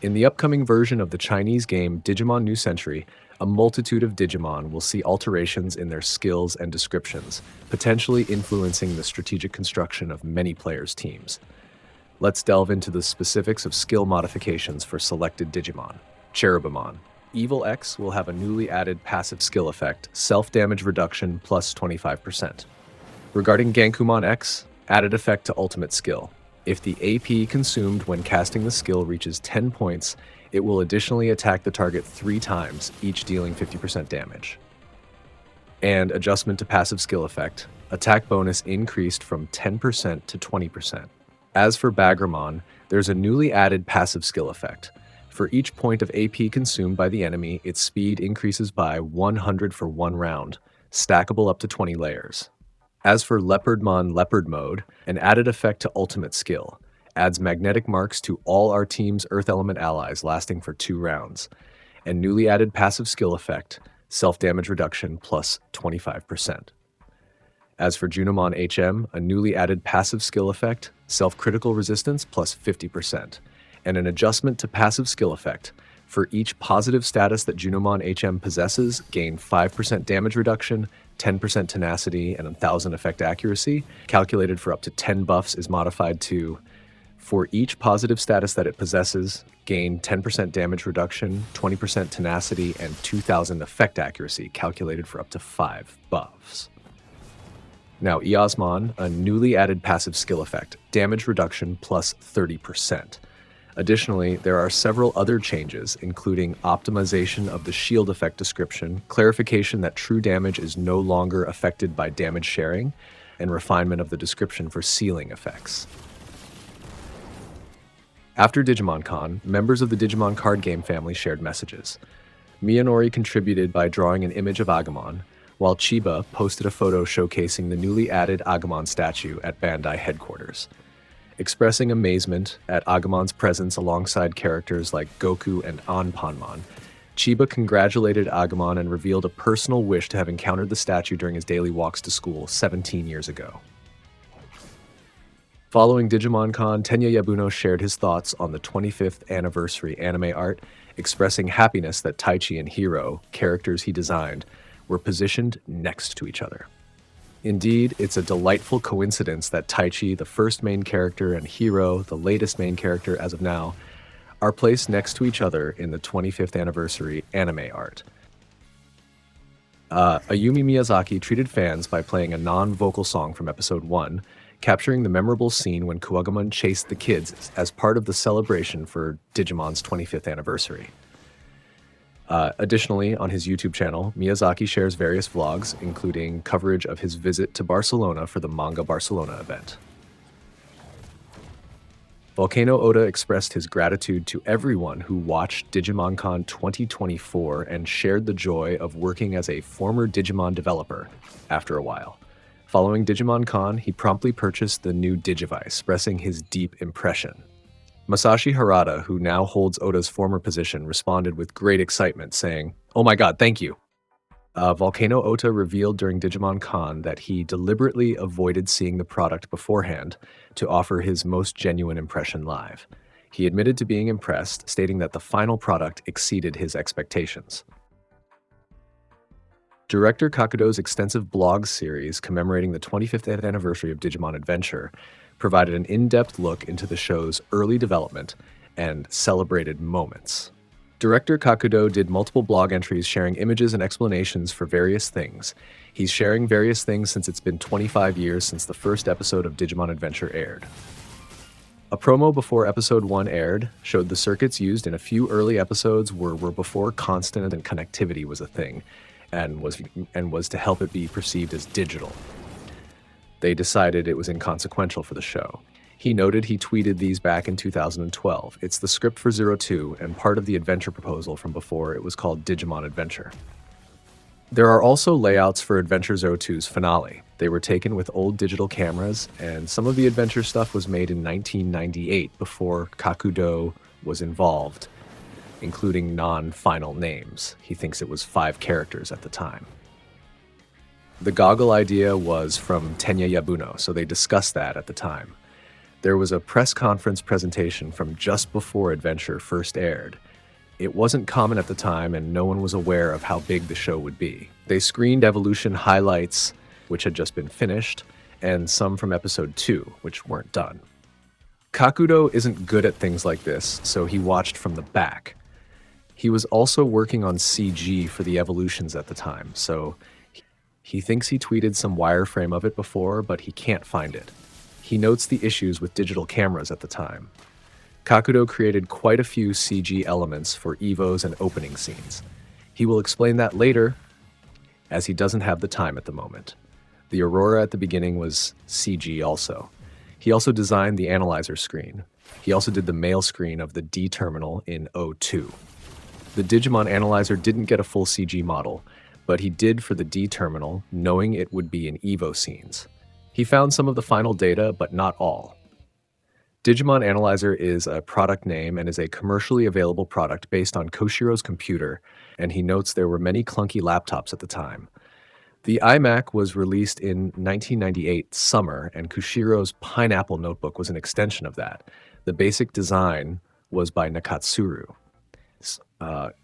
In the upcoming version of the Chinese game Digimon New Century, a multitude of Digimon will see alterations in their skills and descriptions, potentially influencing the strategic construction of many players' teams. Let's delve into the specifics of skill modifications for selected Digimon. Cherubimon. Evil X will have a newly added passive skill effect, self-damage reduction plus 25%. Regarding Gankumon X, added effect to ultimate skill. If the AP consumed when casting the skill reaches 10 points, it will additionally attack the target 3 times, each dealing 50% damage. And adjustment to passive skill effect, attack bonus increased from 10% to 20%. As for Bagramon, there's a newly added passive skill effect. For each point of AP consumed by the enemy, its speed increases by 100 for 1 round, stackable up to 20 layers. As for Leopardmon Leopard Mode, an added effect to ultimate skill, adds magnetic marks to all our team's Earth Element allies lasting for 2 rounds, and newly added passive skill effect, self-damage reduction plus 25%. As for Junimon HM, a newly added passive skill effect, self-critical resistance plus 50%, and an adjustment to passive skill effect. For each positive status that Junimon HM possesses, gain 5% damage reduction, 10% tenacity, and 1000 effect accuracy, calculated for up to 10 buffs is modified to, for each positive status that it possesses, gain 10% damage reduction, 20% tenacity, and 2000 effect accuracy, calculated for up to 5 buffs. Now, Eosmon, a newly added passive skill effect, damage reduction plus 30%. Additionally, there are several other changes, including optimization of the shield effect description, clarification that true damage is no longer affected by damage sharing, and refinement of the description for ceiling effects. After Digimon Con, members of the Digimon card game family shared messages. Miyanori contributed by drawing an image of Agumon, while Chiba posted a photo showcasing the newly added Agumon statue at Bandai headquarters. Expressing amazement at Agumon's presence alongside characters like Goku and Anpanmon, Chiba congratulated Agumon and revealed a personal wish to have encountered the statue during his daily walks to school 17 years ago. Following Digimon Con, Tenya Yabuno shared his thoughts on the 25th anniversary anime art, expressing happiness that Taichi and Hiro, characters he designed, were positioned next to each other. Indeed, it's a delightful coincidence that Taichi, the first main character, and Hiro, the latest main character as of now, are placed next to each other in the 25th anniversary anime art. Ayumi Miyazaki treated fans by playing a non-vocal song from episode 1, capturing the memorable scene when Kuwagamon chased the kids as part of the celebration for Digimon's 25th anniversary. Additionally, on his YouTube channel, Miyazaki shares various vlogs, including coverage of his visit to Barcelona for the Manga Barcelona event. Volcano Oda expressed his gratitude to everyone who watched Digimon Con 2024 and shared the joy of working as a former Digimon developer after a while. Following Digimon Con, he promptly purchased the new Digivice, expressing his deep impression. Masashi Harada, who now holds Oda's former position, responded with great excitement, saying, "Oh my god, thank you." Volcano Ota revealed during Digimon Con that he deliberately avoided seeing the product beforehand to offer his most genuine impression live. He admitted to being impressed, stating that the final product exceeded his expectations. Director Kakudo's extensive blog series commemorating the 25th anniversary of Digimon Adventure provided an in-depth look into the show's early development and celebrated moments. Director Kakudo did multiple blog entries sharing images and explanations for various things. He's sharing various things since it's been 25 years since the first episode of Digimon Adventure aired. A promo before episode 1 aired showed the circuits used in a few early episodes were before constant and connectivity was a thing, and was to help it be perceived as digital. They decided it was inconsequential for the show. He noted he tweeted these back in 2012. It's the script for 02 and part of the adventure proposal from before it was called Digimon Adventure. There are also layouts for Adventure 02's finale. They were taken with old digital cameras, and some of the adventure stuff was made in 1998 before Kakudo was involved, including non-final names. He thinks it was 5 characters at the time. The goggle idea was from Tenya Yabuno, so they discussed that at the time. There was a press conference presentation from just before Adventure first aired. It wasn't common at the time, and no one was aware of how big the show would be. They screened Evolution highlights, which had just been finished, and some from episode 2, which weren't done. Kakudo isn't good at things like this, so he watched from the back. He was also working on CG for the Evolutions at the time, so he thinks he tweeted some wireframe of it before, but he can't find it. He notes the issues with digital cameras at the time. Kakudo created quite a few CG elements for EVOs and opening scenes. He will explain that later, as he doesn't have the time at the moment. The Aurora at the beginning was CG also. He also designed the analyzer screen. He also did the mail screen of the D terminal in O2. The Digimon analyzer didn't get a full CG model, but he did for the D terminal, knowing it would be in EVO scenes. He found some of the final data, but not all. Digimon Analyzer is a product name and is a commercially available product based on Koshiro's computer, and he notes there were many clunky laptops at the time. The iMac was released in 1998 summer, and Koshiro's Pineapple notebook was an extension of that. The basic design was by Nakatsuru.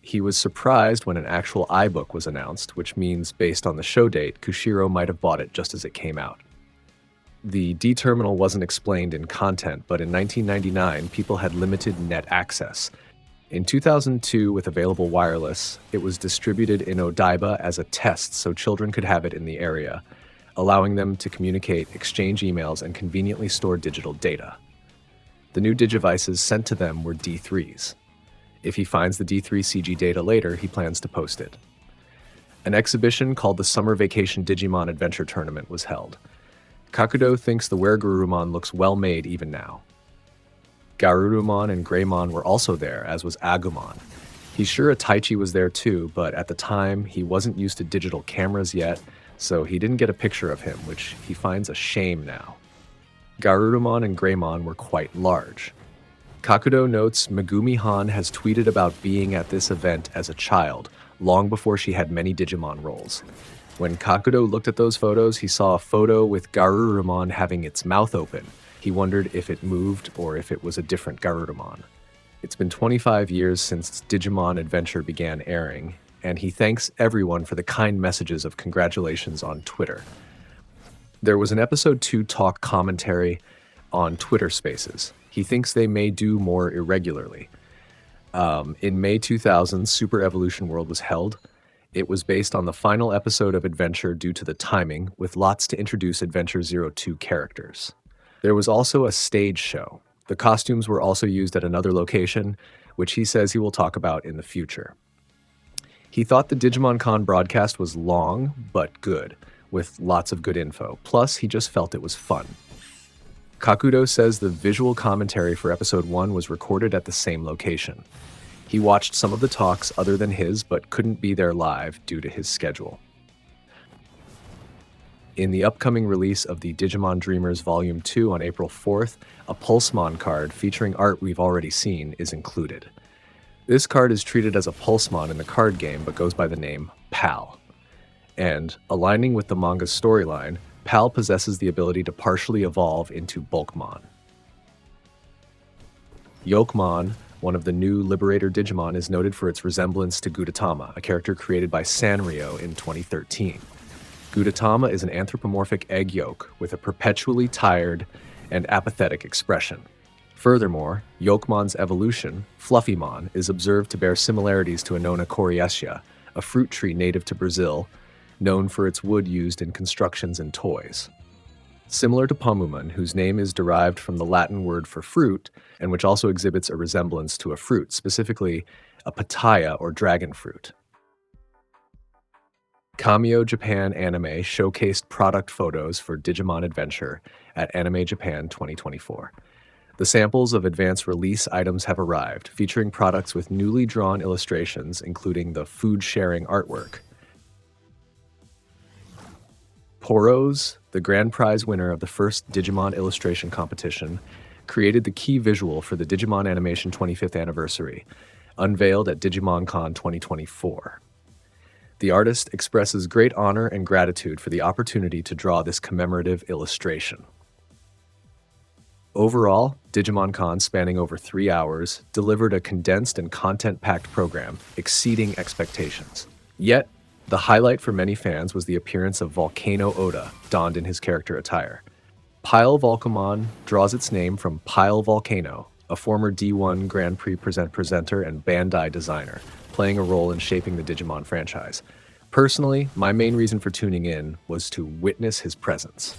He was surprised when an actual iBook was announced, which means based on the show date, Koshiro might have bought it just as it came out. The D-terminal wasn't explained in content, but in 1999, people had limited net access. In 2002, with available wireless, it was distributed in Odaiba as a test so children could have it in the area, allowing them to communicate, exchange emails, and conveniently store digital data. The new Digivices sent to them were D3s. If he finds the D3 CG data later, he plans to post it. An exhibition called the Summer Vacation Digimon Adventure Tournament was held. Kakudo thinks the Weregarurumon looks well made even now. Garurumon and Greymon were also there, as was Agumon. He's sure Taichi was there too, but at the time he wasn't used to digital cameras yet, so he didn't get a picture of him, which he finds a shame now. Garurumon and Greymon were quite large. Kakudo notes Megumi-han has tweeted about being at this event as a child, long before she had many Digimon roles. When Kakudo looked at those photos, he saw a photo with Garurumon having its mouth open. He wondered if it moved or if it was a different Garurumon. It's been 25 years since Digimon Adventure began airing, and he thanks everyone for the kind messages of congratulations on Twitter. There was an episode 2 talk commentary on Twitter Spaces. He thinks they may do more irregularly. In May 2000, Super Evolution World was held. It was based on the final episode of Adventure due to the timing, with lots to introduce Adventure 02 characters. There was also a stage show. The costumes were also used at another location, which he says he will talk about in the future. He thought the Digimon Con broadcast was long, but good, with lots of good info. Plus, he just felt it was fun. Kakudo says the visual commentary for episode 1 was recorded at the same location. He watched some of the talks other than his, but couldn't be there live due to his schedule. In the upcoming release of the Digimon Dreamers Volume 2 on April 4th, a Pulsemon card featuring art we've already seen is included. This card is treated as a Pulsemon in the card game, but goes by the name Pal. And, aligning with the manga's storyline, Pal possesses the ability to partially evolve into Bulkmon. Yolkmon, one of the new Liberator Digimon, is noted for its resemblance to Gudetama, a character created by Sanrio in 2013. Gudetama is an anthropomorphic egg yolk with a perpetually tired and apathetic expression. Furthermore, Yolkmon's evolution, Fluffymon, is observed to bear similarities to Annona coriacea, a fruit tree native to Brazil, known for its wood used in constructions and toys. Similar to Pomumon, whose name is derived from the Latin word for fruit, and which also exhibits a resemblance to a fruit, specifically a pitaya or dragon fruit. Kamio Japan Anime showcased product photos for Digimon Adventure at Anime Japan 2024. The samples of advanced release items have arrived, featuring products with newly drawn illustrations, including the food-sharing artwork. Poros, the grand prize winner of the first Digimon illustration competition, created the key visual for the Digimon Animation 25th anniversary, unveiled at Digimon Con 2024. The artist expresses great honor and gratitude for the opportunity to draw this commemorative illustration. Overall, Digimon Con, spanning over 3 hours, delivered a condensed and content-packed program, exceeding expectations. Yet, the highlight for many fans was the appearance of Volcano Oda, donned in his character attire. Pile Volcamon draws its name from Pile Volcano, a former D1 Grand Prix presenter and Bandai designer, playing a role in shaping the Digimon franchise. Personally, my main reason for tuning in was to witness his presence.